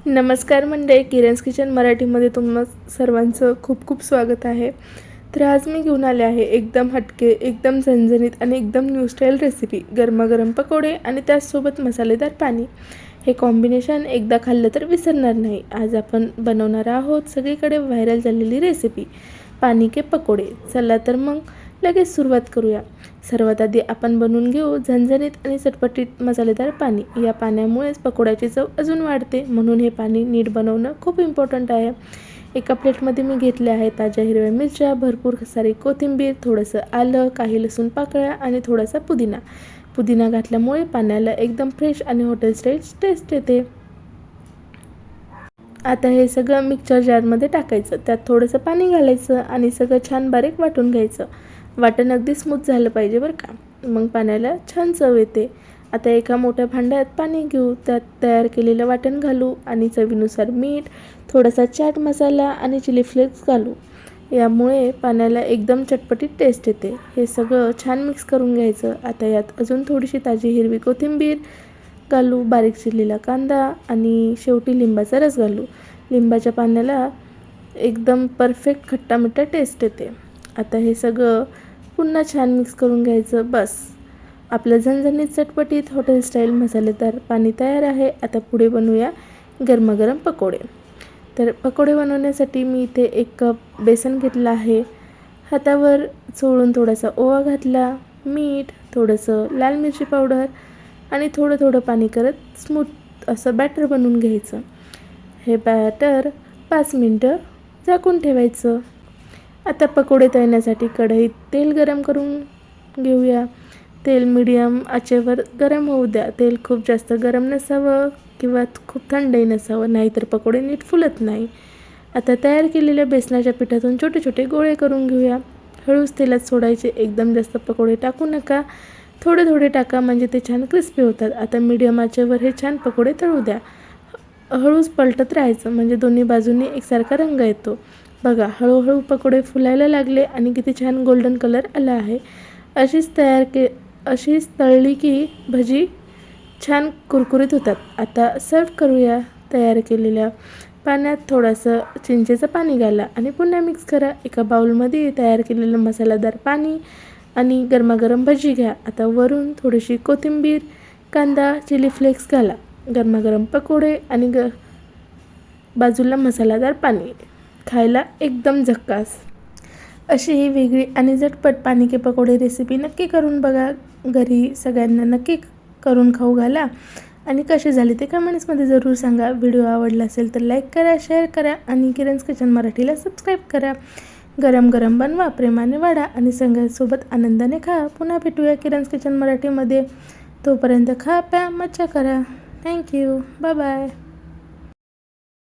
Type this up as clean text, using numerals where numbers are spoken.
नमस्कार मंडळी, किरण's किचन मराठीमध्ये तुम्हा सर्वांचं खूप खूप स्वागत आहे. तर आज मी घेऊन आले आहे एकदम हटके, एकदम झणझणीत आणि एकदम न्यू स्टाईल रेसिपी. गरमागरम पकोडे आणि त्याचसोबत मसालेदार पाणी. हे कॉम्बिनेशन एकदा खाल्लं तर विसरणार नाही. आज आपण बनवणार आहोत सगळीकडे व्हायरल झालेली रेसिपी, पाणी के पकोडे. चला तर मग लगेच सुरुवात करूया. सर्वात आधी आपण बनवून घेऊ झणझणीत आणि चटपटीत मसालेदार पाणी. या पाण्यामुळेच पकोड्याची चव अजून वाढते, म्हणून हे पाणी नीट बनवणं खूप इम्पॉर्टंट आहे. एका प्लेटमध्ये मी घेतले आहे ताज्या हिरव्या मिरच्या, भरपूर सारी कोथिंबीर, थोडंसं आलं, काही लसूण पाकळ्या आणि थोडासा पुदिना. पुदिना घातल्यामुळे पाण्याला एकदम फ्रेश आणि हॉटेल स्टाईल टेस्ट येते. आता हे सगळं मिक्सर जारमध्ये टाकायचं. त्यात थोडंसं पाणी घालायचं आणि सगळं छान बारीक वाटून घ्यायचं. वाटण अगदी स्मूथ झालं पाहिजे बरं का, मग पाण्याला छान चव येते. आता एका मोठ्या भांड्यात पाणी घेऊ, त्यात तयार केलेलं वाटण घालू आणि चवीनुसार मीठ, थोडासा चाट मसाला आणि चिली फ्लेक्स घालू. यामुळे पाण्याला एकदम चटपटीत टेस्ट येते. हे सगळं छान मिक्स करून घ्यायचं. आता यात अजून थोडीशी ताजी हिरवी कोथिंबीर घालू, बारीक चिरलेला कांदा आणि शेवटी लिंबाचा रस घालू. लिंबाच्या पाण्याला एकदम परफेक्ट खट्टा मिठ्ठा टेस्ट येते. आता हे सगळं पुन्हा छान मिक्स करून घ्यायचं. बस, आपलं झणझणीत चटपटीत हॉटेल स्टाईल मसालेदार पाणी तयार आहे. आता पुढे बनवूया गरमागरम पकोडे. तर पकोडे बनवण्यासाठी मी इथे 1 कप बेसन घेतलं आहे. हातावर चोळून थोडासा ओवा घातला, मीठ, थोडंसं लाल मिरची पावडर आणि थोडं थोडं पाणी करत स्मूथ असं बॅटर बनवून घ्यायचं. हे बॅटर 5 मिनटं झाकून ठेवायचं. आता पकोडे तळण्यासाठी कढईत तेल गरम करून घेऊया. तेल मीडियम आचेवर गरम होऊ द्या. तेल खूप जास्त गरम नसावं किंवा खूप थंडही नसावं, नाहीतर पकोडे नीट फुलत नाही. आता तयार केलेल्या बेसनाच्या पिठातून छोटे छोटे गोळे करून घेऊया. हळूच तेलात सोडायचे. एकदम जास्त पकोडे टाकू नका, थोडे थोडे टाका, म्हणजे ते छान क्रिस्पी होतात. आता मीडियम आचेवर हे छान पकोडे तळू द्या. हळूच पलटत राहायचं, म्हणजे दोन्ही बाजूंनी एकसारखा रंग येतो. बघा, हळूहळू पकोडे फुलायला लागले आणि किती छान गोल्डन कलर आला आहे. अशीच तळली की भजी छान कुरकुरीत होतात. आता सर्व करूया. तयार केलेल्या पाण्यात थोडंसं चिंचेचं पाणी घाला आणि पुन्हा मिक्स करा. एका बाउलमध्ये तयार केलेलं मसालेदार पाणी आणि गरमागरम भजी घ्या. आता वरून थोडीशी कोथिंबीर, कांदा, चिली फ्लेक्स घाला. गरमागरम पकोडे आणि बाजूला मसालेदार पाणी. खायला एकदम झक्कास. अशी ही वेगळी आणि झटपट पाणी के पकोडे रेसिपी नक्की करून बघा. घरी सगळ्यांना नक्की करून खाऊ घाला आणि कसे झाले ते कमेंट्समध्ये जरूर सांगा. व्हिडिओ आवडला असेल तर लाईक करा, शेअर करा आणि किरण's किचन मराठीला सबस्क्राईब करा. गरम गरम बनवा, प्रेमाने वाढा आणि सगळ्यांसोबत आनंदाने खा. पुन्हा भेटूया किरण's किचन मराठीमध्ये. तोपर्यंत खा, प्या, मज्जा करा. थँक्यू. Bye bye.